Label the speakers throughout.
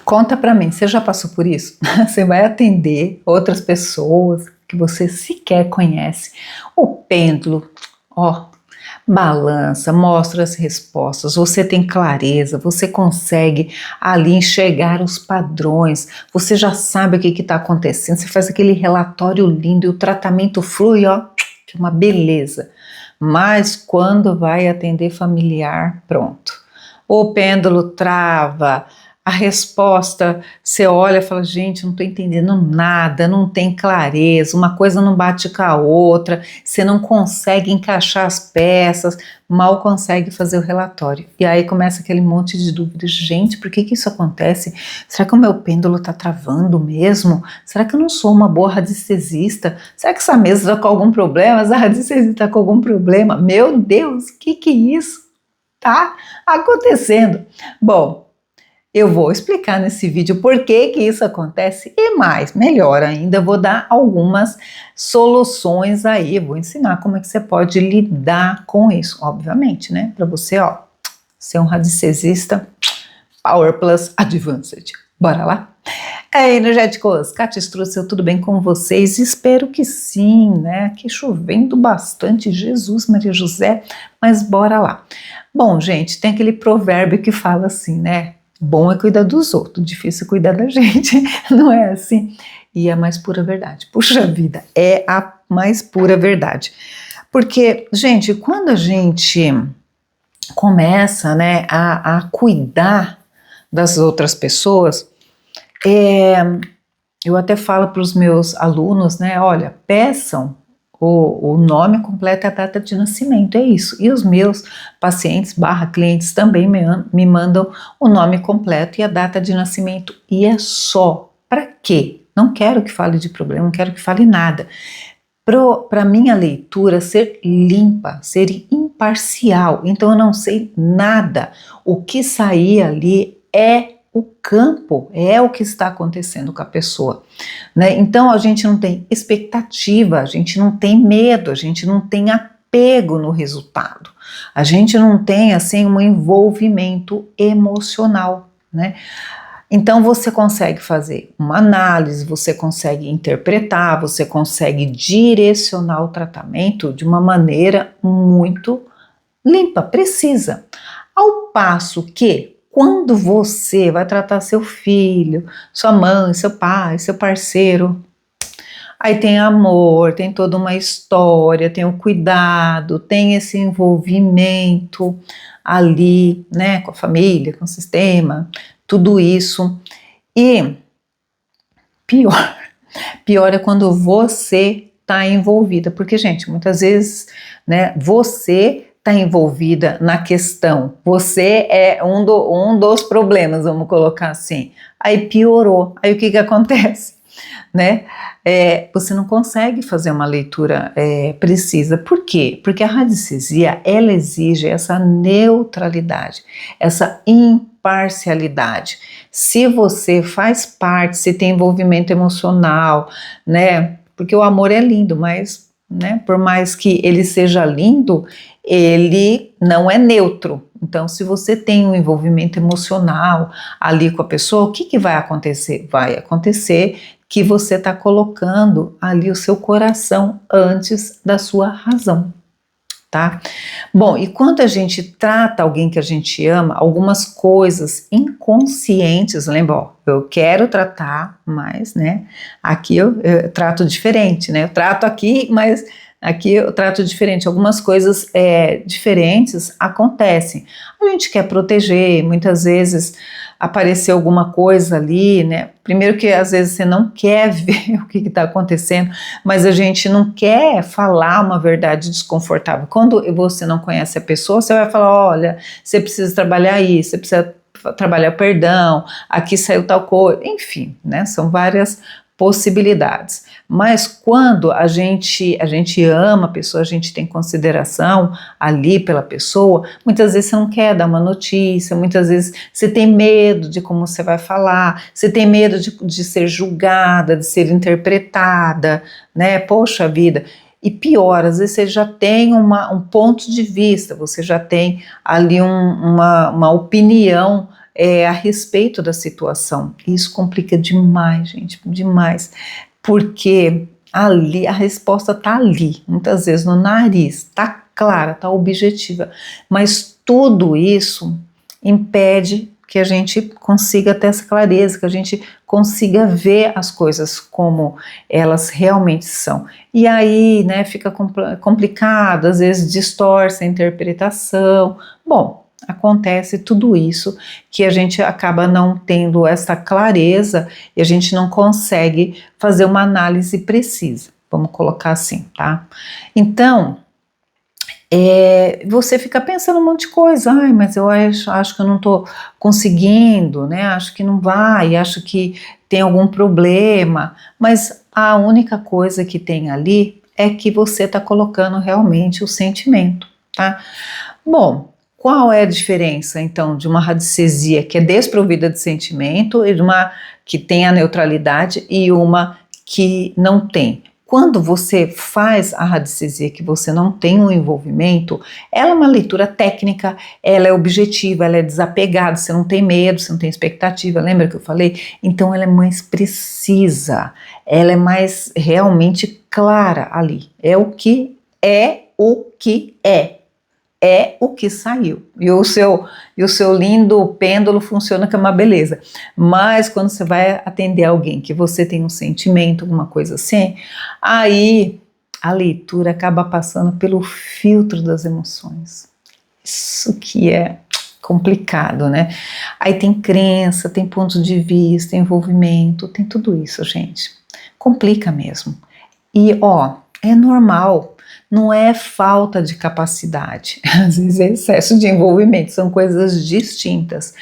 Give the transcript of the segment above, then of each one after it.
Speaker 1: Conta pra mim, você já passou por isso? Você vai atender outras pessoas que você sequer conhece. O pêndulo, ó, balança, mostra as respostas, você tem clareza, você consegue ali enxergar os padrões, você já sabe o que está acontecendo, você faz aquele relatório lindo e o tratamento flui, ó, que é uma beleza. Mas quando vai atender familiar, pronto. O pêndulo trava, a resposta, você olha e fala, gente, não estou entendendo nada, não tem clareza, uma coisa não bate com a outra, você não consegue encaixar as peças, mal consegue fazer o relatório. E aí começa aquele monte de dúvidas, gente, por que isso acontece? Será que o meu pêndulo está travando mesmo? Será que eu não sou uma boa radiestesista? Será que essa mesa está com algum problema? Essa radiestesista está com algum problema? Meu Deus, o que é isso está acontecendo? Bom, eu vou explicar nesse vídeo por que isso acontece e mais, melhor ainda, vou dar algumas soluções aí, vou ensinar como é que você pode lidar com isso, obviamente, né? Para você, ó, ser um radiestesista Power Plus Advanced. Bora lá? Energéticos, Kátia Strussel, tudo bem com vocês? Espero que sim, né? Aqui chovendo bastante, Jesus, Maria José, mas bora lá. Bom, gente, tem aquele provérbio que fala assim, né? Bom é cuidar dos outros, difícil é cuidar da gente, não é assim? E é a mais pura verdade. Puxa vida, é a mais pura verdade. Porque, gente, quando a gente começa, né, a cuidar das outras pessoas, eu até falo para os meus alunos, né, olha, peçam o nome completo e a data de nascimento, é isso. E os meus pacientes / clientes também me mandam o nome completo e a data de nascimento. E é só. Para quê? Não quero que fale de problema, não quero que fale nada. Para minha leitura ser limpa, ser imparcial. Então eu não sei nada. O que sair ali é o campo, é o que está acontecendo com a pessoa, né? Então a gente não tem expectativa, a gente não tem medo, a gente não tem apego no resultado, a gente não tem assim um envolvimento emocional, né? Então você consegue fazer uma análise, você consegue interpretar, você consegue direcionar o tratamento de uma maneira muito limpa, precisa. Ao passo que quando você vai tratar seu filho, sua mãe, seu pai, seu parceiro, aí tem amor, tem toda uma história, tem o cuidado, tem esse envolvimento ali, né, com a família, com o sistema, tudo isso. E pior é quando você está envolvida, porque, gente, muitas vezes, né, você está envolvida na questão, você é um dos problemas, vamos colocar assim, aí piorou, aí o que acontece, né? Você não consegue fazer uma leitura precisa, por quê? Porque a radiestesia, ela exige essa neutralidade, essa imparcialidade. Se você faz parte, se tem envolvimento emocional, né? Porque o amor é lindo, mas, né, por mais que ele seja lindo, ele não é neutro. Então, se você tem um envolvimento emocional ali com a pessoa, o que vai acontecer? Vai acontecer que você está colocando ali o seu coração antes da sua razão, tá? Bom, e quando a gente trata alguém que a gente ama, algumas coisas inconscientes, lembra, ó, eu quero tratar, mas, né, aqui eu trato diferente, né, eu trato aqui, mas aqui eu trato diferente, algumas coisas diferentes acontecem. A gente quer proteger, muitas vezes aparecer alguma coisa ali, né? Primeiro que às vezes você não quer ver o que está acontecendo, mas a gente não quer falar uma verdade desconfortável. Quando você não conhece a pessoa, você vai falar, olha, você precisa trabalhar isso, você precisa trabalhar perdão, aqui saiu tal coisa, enfim, né? São várias possibilidades. Mas quando a gente ama a pessoa, a gente tem consideração ali pela pessoa, muitas vezes você não quer dar uma notícia, muitas vezes você tem medo de como você vai falar, você tem medo de ser julgada, de ser interpretada, né? Poxa vida. E pior, às vezes você já tem um ponto de vista, você já tem ali uma opinião a respeito da situação. Isso complica demais, gente, demais, porque ali a resposta está ali, muitas vezes no nariz, está clara, está objetiva, mas tudo isso impede que a gente consiga ter essa clareza, que a gente consiga ver as coisas como elas realmente são. E aí, né, fica complicado, às vezes distorce a interpretação. Bom, acontece tudo isso que a gente acaba não tendo essa clareza e a gente não consegue fazer uma análise precisa. Vamos colocar assim, tá? Então, você fica pensando um monte de coisa, ai, mas eu acho que eu não estou conseguindo, né? Acho que não vai, acho que tem algum problema, mas a única coisa que tem ali é que você está colocando realmente o sentimento, tá? Bom, qual é a diferença então de uma radiestesia que é desprovida de sentimento e de uma que tem a neutralidade e uma que não tem? Quando você faz a radiestesia que você não tem um envolvimento, ela é uma leitura técnica, ela é objetiva, ela é desapegada, você não tem medo, você não tem expectativa, lembra que eu falei? Então ela é mais precisa, ela é mais realmente clara ali, é o que é o que é o que saiu, e o seu lindo pêndulo funciona que é uma beleza, mas quando você vai atender alguém que você tem um sentimento, alguma coisa assim, aí a leitura acaba passando pelo filtro das emoções, isso que é complicado, né? Aí tem crença, tem ponto de vista, envolvimento, tem tudo isso, gente, complica mesmo, e é normal. Não é falta de capacidade, às vezes é excesso de envolvimento, são coisas distintas,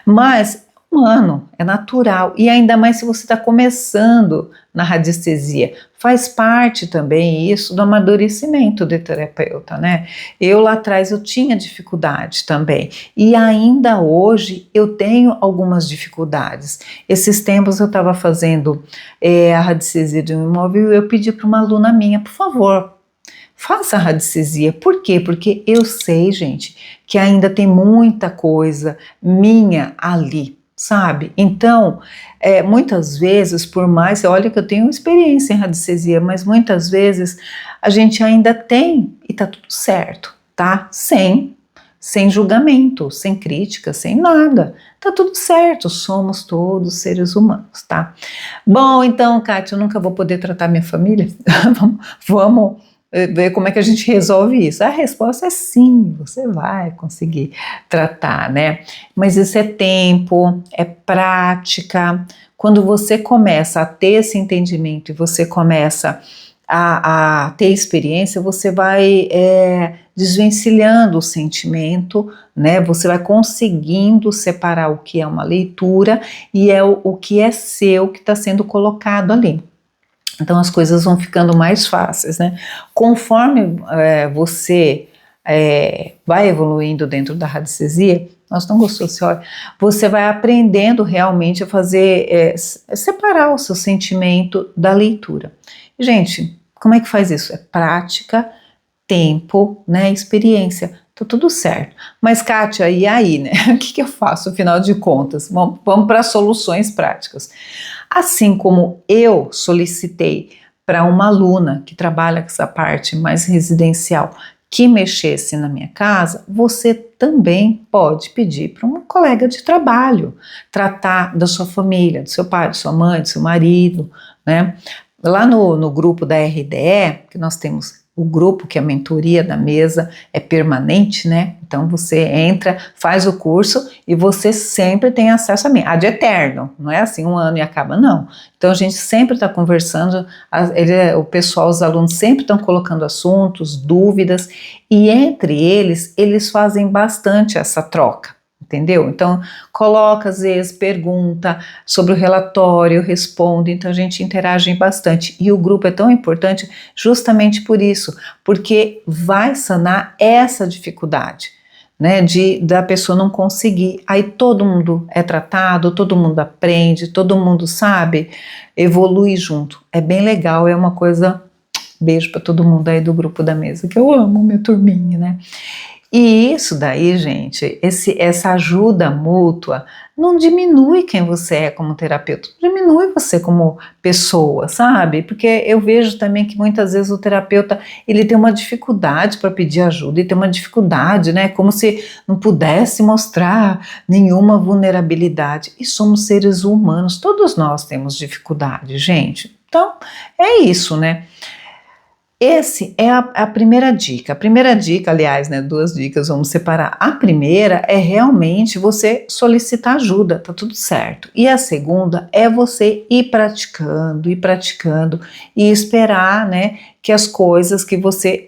Speaker 1: mas é humano, é natural, e ainda mais se você está começando na radiestesia, faz parte também isso do amadurecimento do terapeuta, né? Eu lá atrás eu tinha dificuldade também, e ainda hoje eu tenho algumas dificuldades. Esses tempos eu estava fazendo a radiestesia de um imóvel e eu pedi para uma aluna minha, por favor, faça a radiestesia. Por quê? Porque eu sei, gente, que ainda tem muita coisa minha ali, sabe? Então, muitas vezes, por mais, olha que eu tenho experiência em radiestesia, mas muitas vezes a gente ainda tem, e tá tudo certo, tá? Sem julgamento, sem crítica, sem nada. Tá tudo certo, somos todos seres humanos, tá? Bom, então, Kátia, eu nunca vou poder tratar minha família. Vamos ver como é que a gente resolve isso. A resposta é sim, você vai conseguir tratar, né? Mas isso é tempo, é prática. Quando você começa a ter esse entendimento e você começa a ter experiência, você vai desvencilhando o sentimento, né? Você vai conseguindo separar o que é uma leitura e é o que é seu, que está sendo colocado ali. Então as coisas vão ficando mais fáceis, né? Conforme você vai evoluindo dentro da radiestesia, nós não gostamos, você vai aprendendo realmente a fazer, separar o seu sentimento da leitura. Gente, como é que faz isso? É prática, tempo, né? Experiência. Tá tudo certo. Mas, Kátia, e aí, né? O que eu faço, afinal de contas? Vamos para soluções práticas. Assim como eu solicitei para uma aluna que trabalha com essa parte mais residencial que mexesse na minha casa, você também pode pedir para um colega de trabalho tratar da sua família, do seu pai, da sua mãe, do seu marido, né? Lá no grupo da RDE, que nós temos o grupo, que é a mentoria da mesa, é permanente, né? Então você entra, faz o curso e você sempre tem acesso a mim, ad eterno, não é assim 1 ano e acaba, não. Então a gente sempre está conversando, o pessoal, os alunos sempre estão colocando assuntos, dúvidas, e entre eles fazem bastante essa troca. Entendeu? Então, coloca às vezes, pergunta sobre o relatório, responde, então a gente interage bastante. E o grupo é tão importante justamente por isso, porque vai sanar essa dificuldade, né, da pessoa não conseguir. Aí todo mundo é tratado, todo mundo aprende, todo mundo sabe, evolui junto. É bem legal, é uma coisa. Beijo para todo mundo aí do grupo da mesa, que eu amo, minha turminha, né? E isso daí, gente, essa ajuda mútua não diminui quem você é como terapeuta, diminui você como pessoa, sabe? Porque eu vejo também que muitas vezes o terapeuta, ele tem uma dificuldade para pedir ajuda e tem uma dificuldade, né? Como se não pudesse mostrar nenhuma vulnerabilidade. E somos seres humanos, todos nós temos dificuldade, gente. Então, é isso, né? Esse é a primeira dica. A primeira dica, aliás, né, 2 dicas, vamos separar. A primeira é realmente você solicitar ajuda, tá tudo certo. E a segunda é você ir praticando e esperar, né, que as coisas que você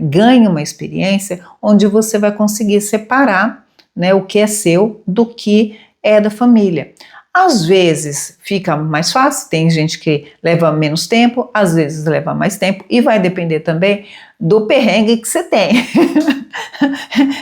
Speaker 1: ganhe uma experiência onde você vai conseguir separar, né, o que é seu do que é da família. Às vezes fica mais fácil, tem gente que leva menos tempo, às vezes leva mais tempo e vai depender também do perrengue que você tem.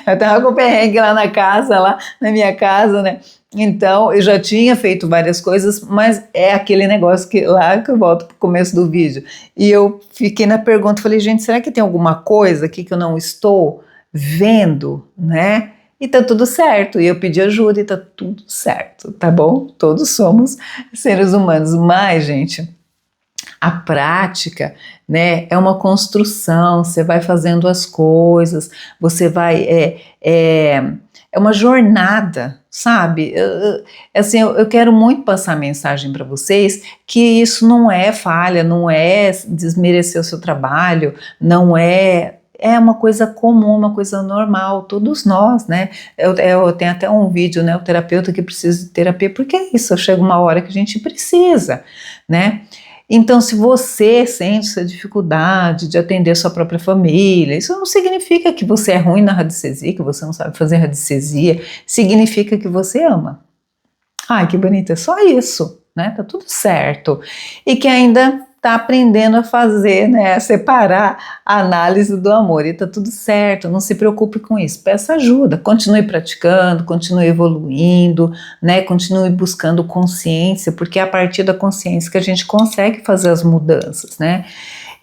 Speaker 1: Eu tava com perrengue lá na casa, lá na minha casa, né? Então eu já tinha feito várias coisas, mas é aquele negócio que lá que eu volto pro começo do vídeo. E eu fiquei na pergunta, falei, gente, será que tem alguma coisa aqui que eu não estou vendo, né? E tá tudo certo, e eu pedi ajuda e tá tudo certo, tá bom? Todos somos seres humanos, mas, gente, a prática, né, é uma construção, você vai fazendo as coisas, você vai, é uma jornada, sabe? Assim, eu quero muito passar a mensagem para vocês que isso não é falha, não é desmerecer o seu trabalho, não é... É uma coisa comum, uma coisa normal, todos nós, né? Eu tenho até um vídeo, né? O terapeuta que precisa de terapia, porque é isso, chega uma hora que a gente precisa, né? Então, se você sente essa dificuldade de atender sua própria família, isso não significa que você é ruim na radiestesia, que você não sabe fazer radiestesia, significa que você ama. Ai, que bonito, é só isso, né? Tá tudo certo. E que ainda tá aprendendo a fazer, né, a separar a análise do amor, e tá tudo certo, não se preocupe com isso, peça ajuda, continue praticando, continue evoluindo, né, continue buscando consciência, porque é a partir da consciência que a gente consegue fazer as mudanças, né,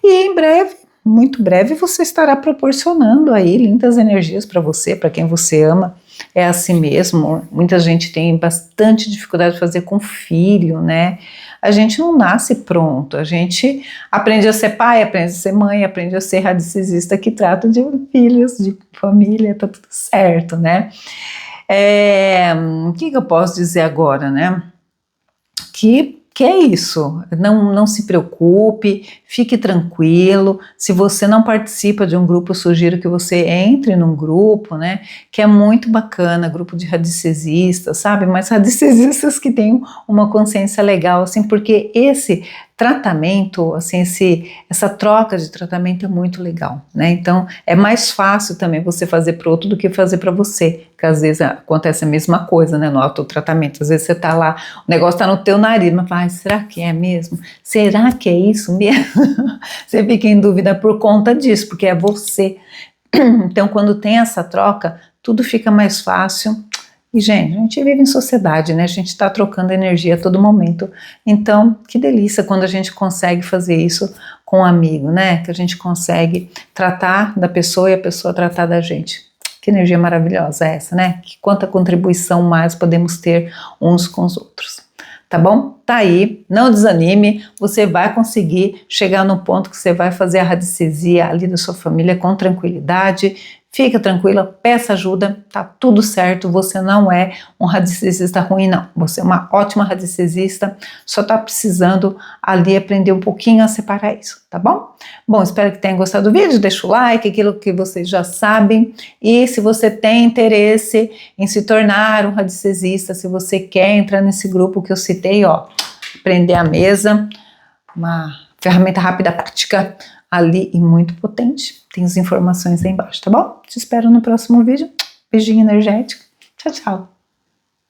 Speaker 1: e em breve, muito breve, você estará proporcionando aí lindas energias para você, para quem você ama. É assim mesmo, muita gente tem bastante dificuldade de fazer com filho, né? A gente não nasce pronto, a gente aprende a ser pai, aprende a ser mãe, aprende a ser radiestesista que trata de filhos, de família, tá tudo certo, né? O que eu posso dizer agora, né? Que é isso, não se preocupe, fique tranquilo, se você não participa de um grupo, eu sugiro que você entre num grupo, né, que é muito bacana, grupo de radiestesistas, sabe, mas radiestesistas que têm uma consciência legal, assim, porque esse tratamento, assim, essa troca de tratamento é muito legal, né, então é mais fácil também você fazer para o outro do que fazer para você, que às vezes acontece a mesma coisa, né, no autotratamento, às vezes você tá lá, o negócio tá no teu nariz, mas fala, será que é mesmo? Será que é isso mesmo? Você fica em dúvida por conta disso, porque é você. Então, quando tem essa troca, tudo fica mais fácil. E, gente, a gente vive em sociedade, né? A gente está trocando energia a todo momento. Então, que delícia quando a gente consegue fazer isso com um amigo, né? Que a gente consegue tratar da pessoa e a pessoa tratar da gente. Que energia maravilhosa é essa, né? Que quanta contribuição mais podemos ter uns com os outros. Tá bom? Tá aí, não desanime, você vai conseguir chegar no ponto que você vai fazer a radiestesia ali da sua família com tranquilidade. Fica tranquila, peça ajuda, tá tudo certo, você não é um radiestesista ruim não, você é uma ótima radiestesista, só tá precisando ali aprender um pouquinho a separar isso, tá bom? Bom, espero que tenham gostado do vídeo, deixa o like, aquilo que vocês já sabem, e se você tem interesse em se tornar um radiestesista, se você quer entrar nesse grupo que eu citei, ó, Aprender à Mesa, uma ferramenta rápida, prática, ali e muito potente. Tem as informações aí embaixo, tá bom? Te espero no próximo vídeo. Beijinho energético. Tchau, tchau.